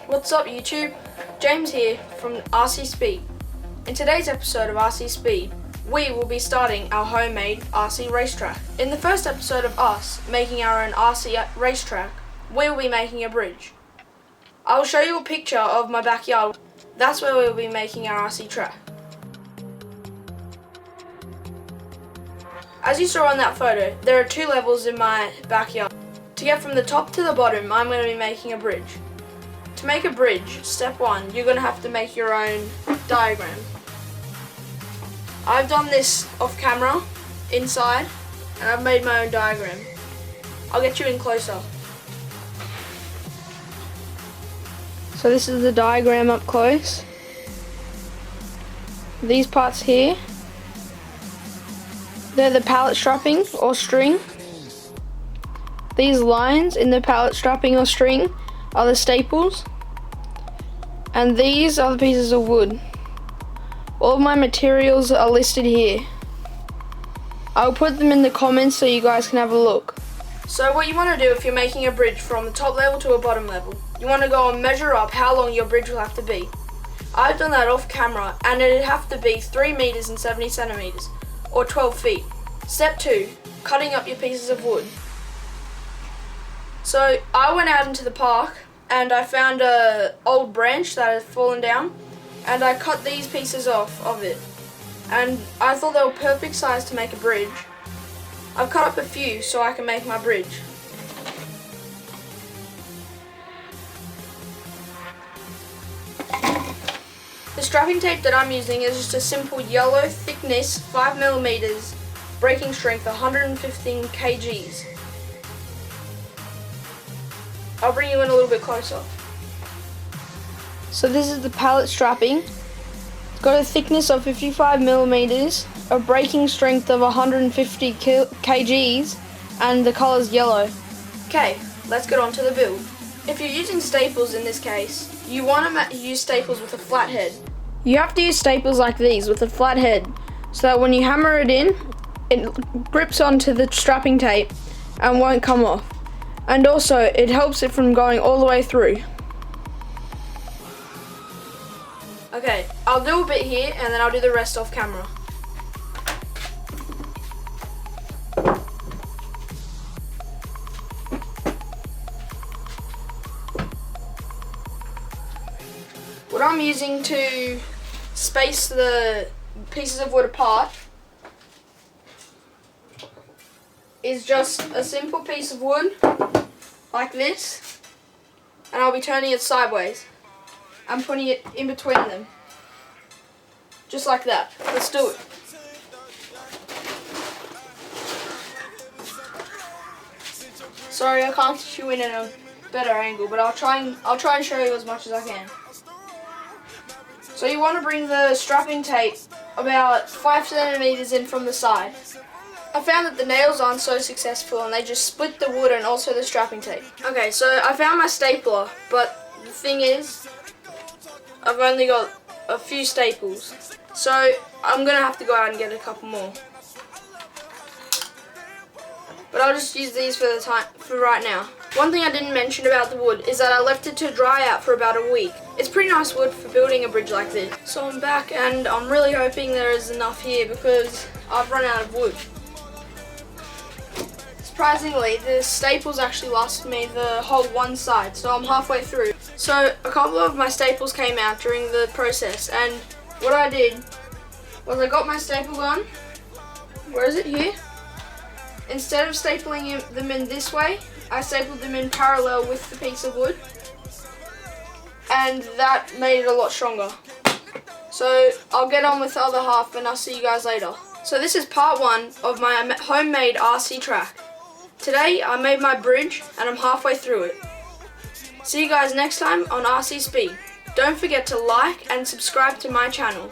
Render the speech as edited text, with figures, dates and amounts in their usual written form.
What's up YouTube? James here from RC Speed. In today's episode of RC Speed, we will be starting our homemade RC racetrack. In the first episode of us making our own RC racetrack, we will be making a bridge. I will show you a picture of my backyard. That's where we will be making our RC track. As you saw on that photo, there are two levels in my backyard. To get from the top to the bottom, I'm going to be making a bridge. To make a bridge, step one, you're going to have to make your own diagram. I've done this off camera, inside, and I've made my own diagram. I'll get you in closer. So this is the diagram up close. These parts here, they're the pallet strapping or string. These lines in the pallet strapping or string are the staples. And these are the pieces of wood. All of my materials are listed here. I'll put them in the comments so you guys can have a look. So what you want to do if you're making a bridge from the top level to a bottom level, you want to go and measure up how long your bridge will have to be. I've done that off camera and it'd have to be 3 meters and 70 centimeters or 12 feet. Step 2, cutting up your pieces of wood. So I went out into the park and I found an old branch that had fallen down and I cut these pieces off of it. And I thought they were perfect size to make a bridge. I've cut up a few so I can make my bridge. The strapping tape that I'm using is just a simple yellow thickness 5mm, breaking strength 115 kgs. I'll bring you in a little bit closer. So this is the pallet strapping. It's got a thickness of 55mm, a breaking strength of 150 kgs, and the colour's yellow. Okay, let's get on to the build. If you're using staples in this case, you want to use staples with a flat head. You have to use staples like these with a flat head, so that when you hammer it in, it grips onto the strapping tape and won't come off. And also, it helps it from going all the way through. Okay, I'll do a bit here and then I'll do the rest off camera. What I'm using to space the pieces of wood apart is just a simple piece of wood like this, and I'll be turning it sideways. I'm putting it in between them, just like that. Let's do it. Sorry, I can't get you in a better angle, but I'll try and show you as much as I can. So you want to bring the strapping tape about 5 centimeters in from the side. I found that the nails aren't so successful and they just split the wood and also the strapping tape. Okay, so I found my stapler, but the thing is, I've only got a few staples. So I'm going to have to go out and get a couple more. But I'll just use these for right now. One thing I didn't mention about the wood is that I left it to dry out for about a week. It's pretty nice wood for building a bridge like this. So I'm back and I'm really hoping there is enough here because I've run out of wood. Surprisingly, the staples actually lasted me the whole one side, so I'm halfway through. So a couple of my staples came out during the process, and what I did was I got my staple gun. Where is it? Here. Instead of stapling them in this way, I stapled them in parallel with the piece of wood, and that made it a lot stronger. So I'll get on with the other half and I'll see you guys later. So this is part 1 of my homemade RC track. Today I made my bridge and I'm halfway through it. See you guys next time on RC Speed. Don't forget to like and subscribe to my channel.